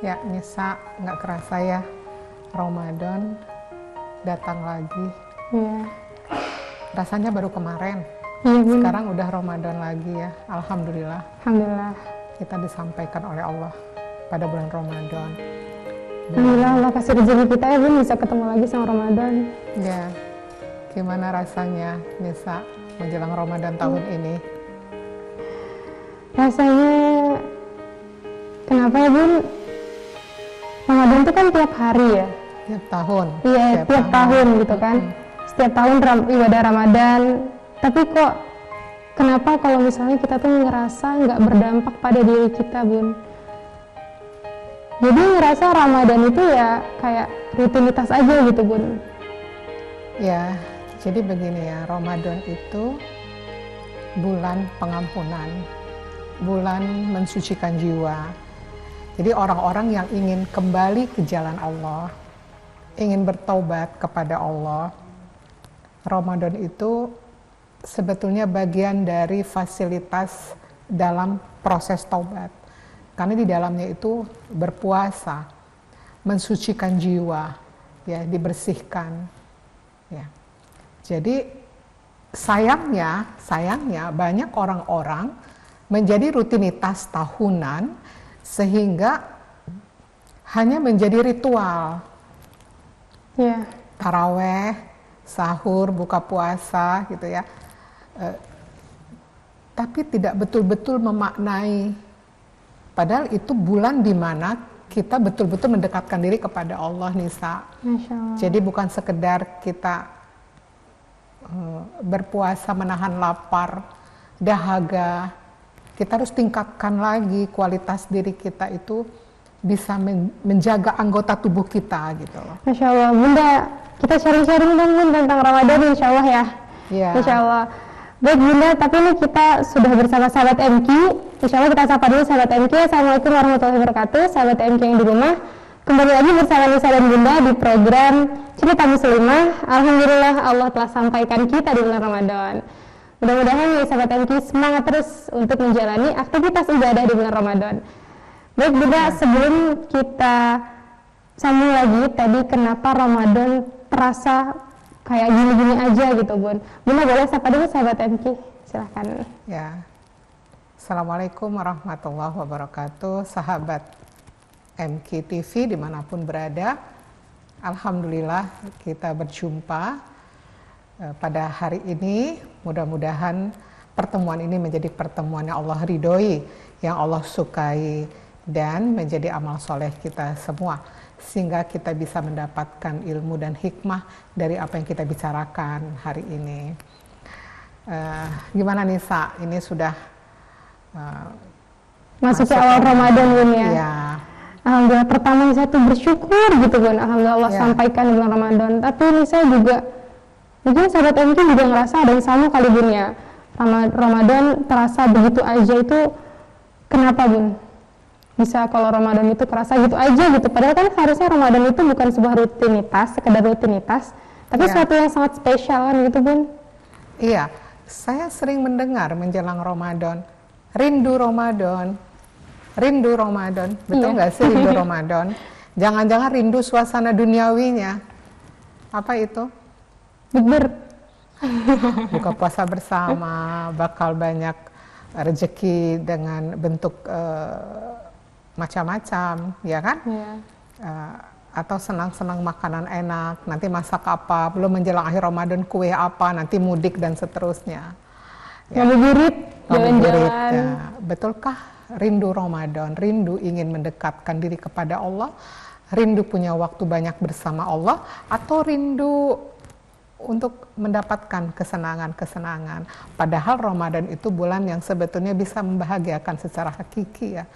Ya, Nisa, nggak kerasa ya, Ramadan datang lagi. Iya. Rasanya baru kemarin, Iya, Bun. sekarang udah Ramadan lagi ya. Alhamdulillah, Alhamdulillah. kita disampaikan oleh Allah pada bulan Ramadan. Alhamdulillah Allah kasih rezeki kita ya, Bun, bisa ketemu lagi sama Ramadan. Ya, gimana rasanya Nisa menjelang Ramadan tahun ini? Rasanya, kenapa ya, Bun? Ramadan itu kan tiap hari ya. Tiap tahun? Iya, tiap tahun gitu kan. Setiap tahun ibadah Ramadan. Tapi kok kenapa kalau misalnya kita tuh ngerasa nggak berdampak pada diri kita, Bun? Jadi ngerasa Ramadan itu ya kayak rutinitas aja gitu, Bun. Ya, jadi begini ya, Ramadan itu bulan pengampunan, bulan mensucikan jiwa. Jadi orang-orang yang ingin kembali ke jalan Allah, ingin bertaubat kepada Allah, Ramadan itu sebetulnya bagian dari fasilitas dalam proses taubat. Karena di dalamnya itu berpuasa, mensucikan jiwa, ya, dibersihkan. Ya. Jadi sayangnya banyak orang-orang menjadi rutinitas tahunan sehingga hanya menjadi ritual. Ya. Taraweh, sahur, buka puasa gitu ya. Tapi tidak betul-betul memaknai. Padahal itu bulan di mana kita betul-betul mendekatkan diri kepada Allah, Nisa. Masya Allah. Jadi bukan sekedar kita berpuasa menahan lapar, dahaga. Kita harus tingkatkan lagi kualitas diri kita itu bisa menjaga anggota tubuh kita gitu loh. Masya Allah, Bunda, kita sharing-sharing dong, Bun, tentang Ramadan, Insya Allah ya. Iya. Insya Allah. Baik, Bunda, tapi ini kita sudah bersama sahabat MQ. Insya Allah kita sapa dulu sahabat MQ. Assalamualaikum warahmatullahi wabarakatuh. Sahabat MQ yang di rumah, kembali lagi bersama Nisa dan Bunda di program Cerita Muslimah. Alhamdulillah Allah telah sampaikan kita di bulan Ramadan. Mudah-mudahan ya sahabat MQ semangat terus untuk menjalani aktivitas ibadah di bulan Ramadan. Baik, Bunda, sebelum kita sambung lagi tadi, kenapa Ramadan terasa kayak gini-gini aja gitu, Bun. Bunda boleh sapa dulu sahabat MQ, silahkan. Ya. Assalamualaikum warahmatullahi wabarakatuh, sahabat MQ TV dimanapun berada. Alhamdulillah kita berjumpa pada hari ini. Mudah-mudahan pertemuan ini menjadi pertemuan yang Allah ridhoi, yang Allah sukai, dan menjadi amal soleh kita semua, sehingga kita bisa mendapatkan ilmu dan hikmah dari apa yang kita bicarakan hari ini. Gimana Nisa? Ini sudah masuk ke awal Ramadan, Bun, ya. Ya. Alhamdulillah, pertama Nisa tuh bersyukur gitu, Bun. Alhamdulillah Allah Ya. sampaikan di bulan Ramadan. Tapi Nisa juga, mungkin sahabat MQ juga ngerasa ada yang sama kali, Bun, ya. Ramadan terasa begitu aja itu, kenapa, Bun? Bisa kalau Ramadan itu terasa gitu aja gitu, padahal kan harusnya Ramadan itu bukan sebuah rutinitas, sekedar rutinitas, tapi Ya. sesuatu yang sangat spesial kan gitu, Bun. Iya, saya sering mendengar menjelang Ramadan, rindu Ramadan, rindu Ramadan. Betul Iya. nggak sih rindu Ramadan? Jangan-jangan rindu suasana duniawinya. Apa itu? Bukber. Buka puasa bersama, bakal banyak rezeki dengan bentuk macam-macam, ya kan? Iya. Atau senang-senang makanan enak, nanti masak apa, belum menjelang akhir Ramadan kue apa, nanti mudik dan seterusnya. Ya. Ngabuburit, Ngabuburit, jalan-jalan. ya. Betulkah rindu Ramadan, rindu ingin mendekatkan diri kepada Allah, rindu punya waktu banyak bersama Allah, atau rindu untuk mendapatkan kesenangan-kesenangan? Padahal Ramadan itu bulan yang sebetulnya bisa membahagiakan secara hakiki ya.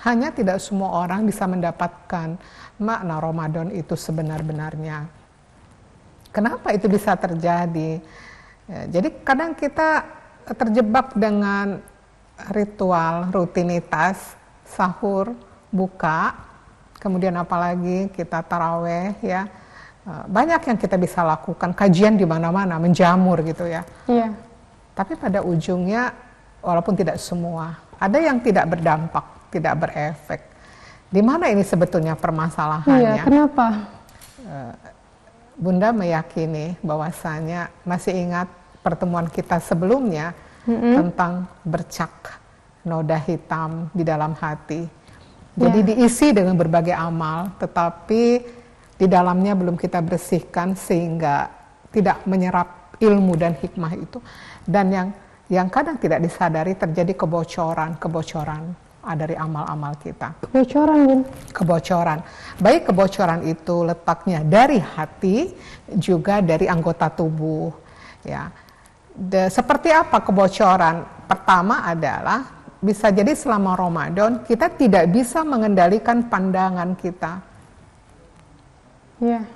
Hanya tidak semua orang bisa mendapatkan makna Ramadan itu sebenar-benarnya. Kenapa itu bisa terjadi? Ya, jadi kadang kita terjebak dengan ritual, rutinitas, sahur, buka, kemudian apalagi kita taraweh ya. Banyak yang kita bisa lakukan, kajian di mana-mana, menjamur gitu ya. Iya. Tapi pada ujungnya, walaupun tidak semua, ada yang tidak berdampak, tidak berefek. Di mana ini sebetulnya permasalahannya? Iya, kenapa? Bunda meyakini bahwasanya masih ingat pertemuan kita sebelumnya tentang bercak noda hitam di dalam hati. Jadi diisi dengan berbagai amal, tetapi di dalamnya belum kita bersihkan sehingga tidak menyerap ilmu dan hikmah itu. Dan yang kadang tidak disadari terjadi kebocoran dari amal-amal kita. Kebocoran, Bun. Kebocoran. Baik kebocoran itu letaknya dari hati, juga dari anggota tubuh. Ya. Seperti apa kebocoran? Pertama adalah bisa jadi selama Ramadan kita tidak bisa mengendalikan pandangan kita.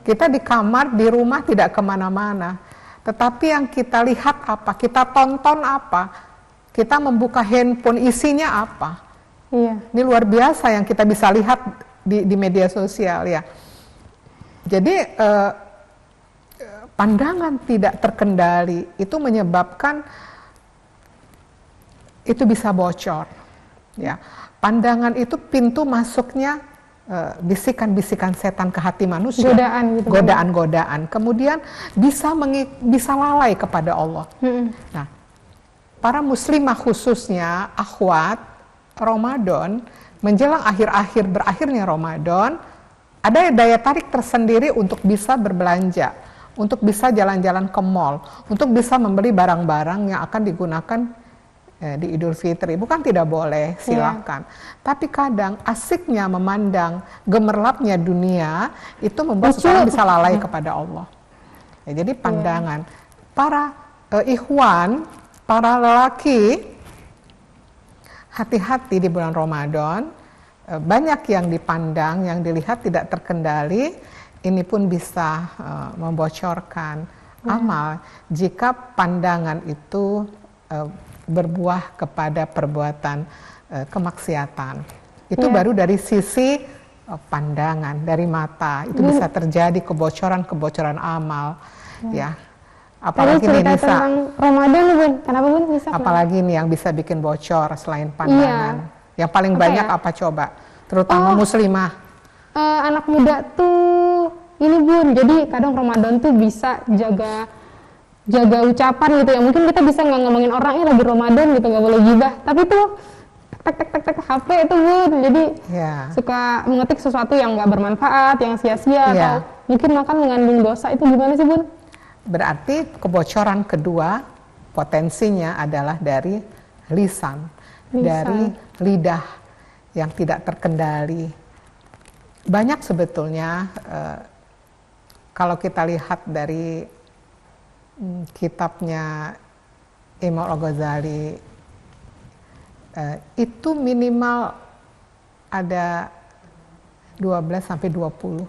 Kita di kamar, di rumah tidak kemana-mana. Tetapi yang kita lihat apa, kita tonton apa, kita membuka handphone isinya apa. Ini luar biasa yang kita bisa lihat di media sosial ya. Jadi pandangan tidak terkendali itu menyebabkan itu bisa bocor. Ya, pandangan itu pintu masuknya bisikan-bisikan setan ke hati manusia. Godaan-godaan. Kemudian bisa lalai kepada Allah. Nah, para muslimah khususnya akhwat Ramadan menjelang akhir-akhir berakhirnya Ramadan ada daya tarik tersendiri untuk bisa berbelanja, untuk bisa jalan-jalan ke mall, untuk bisa membeli barang-barang yang akan digunakan di Idul Fitri. Bukan tidak boleh, silakan. Tapi kadang asiknya memandang gemerlapnya dunia itu membuat seseorang bisa lalai kepada Allah. Ya, jadi pandangan para ikhwan, para lelaki, hati-hati di bulan Ramadan. Banyak yang dipandang, yang dilihat tidak terkendali. Ini pun bisa membocorkan amal jika pandangan itu berbuah kepada perbuatan kemaksiatan. Itu baru dari sisi pandangan, dari mata. Itu bisa terjadi kebocoran-kebocoran amal. Ya. Apalagi nih bisa tentang Ramadan, Bun. Kenapa, Bun? Bisa apalagi nih yang bisa bikin bocor selain pandangan. Yang paling banyak apa coba? Terutama muslimah. Anak muda tuh ini, Bun. Jadi kadang Ramadan tuh bisa jaga ucapan gitu ya. Mungkin kita bisa nggak ngomongin orang lagi Ramadan gitu, nggak boleh gibah. Tapi tuh tek HP itu, Bun. Jadi suka mengetik sesuatu yang nggak bermanfaat, yang sia-sia atau mungkin makan mengandung dosa. Itu gimana sih, Bun? Berarti kebocoran kedua potensinya adalah dari lisan. Dari lidah yang tidak terkendali. Banyak sebetulnya kalau kita lihat dari kitabnya Imam Al-Ghazali itu minimal ada 12-20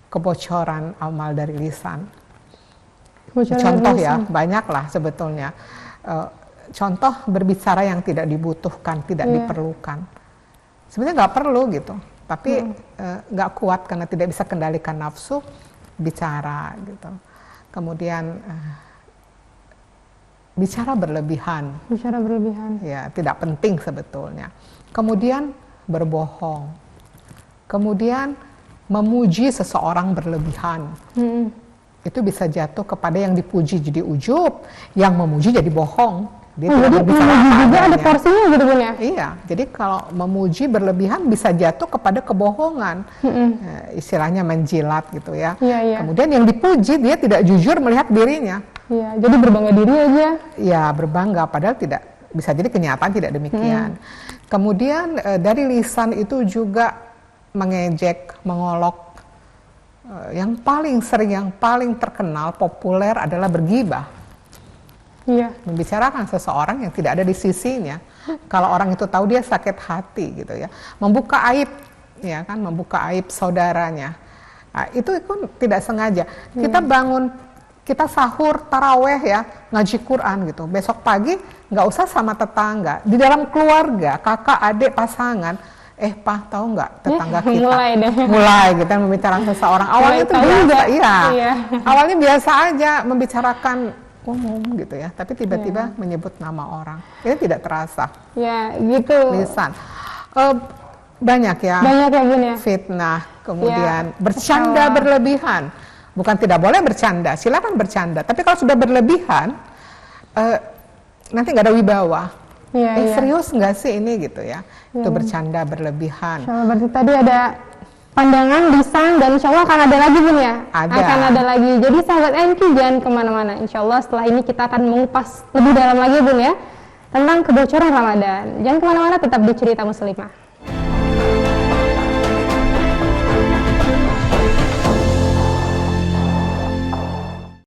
kebocoran amal dari lisan. Contoh ya, banyaklah sebetulnya. Contoh berbicara yang tidak dibutuhkan, tidak diperlukan. Sebenarnya nggak perlu gitu, tapi nggak kuat karena tidak bisa kendalikan nafsu, bicara gitu. Kemudian bicara berlebihan. Ya, tidak penting sebetulnya. Kemudian berbohong. Kemudian memuji seseorang berlebihan. Itu bisa jatuh kepada yang dipuji jadi ujub, yang memuji jadi bohong. Dia tidak berbicara juga ada porsinya gitu, Bun ya? Iya, jadi kalau memuji berlebihan bisa jatuh kepada kebohongan. Istilahnya menjilat gitu ya. Kemudian yang dipuji dia tidak jujur melihat dirinya. Jadi berbangga diri aja. Ya, berbangga padahal tidak, bisa jadi kenyataan tidak demikian. Kemudian dari lisan itu juga mengejek, mengolok. Yang paling sering, yang paling terkenal, populer adalah bergibah. Membicarakan seseorang yang tidak ada di sisinya. Kalau orang itu tahu dia sakit hati gitu ya. Membuka aib, ya kan, membuka aib saudaranya. Nah, itu pun tidak sengaja. Kita bangun, kita sahur, taraweh ya, ngaji Quran gitu. Besok pagi nggak usah sama tetangga, di dalam keluarga, kakak, adik, pasangan. Pak, tahu nggak tetangga kita? Mulai gitu membicarakan seseorang. Awalnya itu biasa, awalnya biasa aja membicarakan umum gitu ya, tapi tiba-tiba menyebut nama orang, itu tidak terasa. Ya, gitu. Lisan. banyak ya. Banyak ya Bun ya. Fitnah, kemudian Ya, bercanda masalah. berlebihan. Bukan tidak boleh bercanda, silakan bercanda. Tapi kalau sudah berlebihan, nanti nggak ada wibawa. Iya, iya. Serius nggak sih ini gitu ya? Itu bercanda berlebihan. Insya Allah, berarti tadi ada pandangan, lisan, dan insya Allah akan ada lagi Bun ya? Ada. Akan ada lagi. Jadi sahabat MQ jangan kemana-mana. Insya Allah setelah ini kita akan mengupas lebih dalam lagi Bun ya, tentang kebocoran Ramadan. Jangan kemana-mana, tetap di Cerita Muslimah.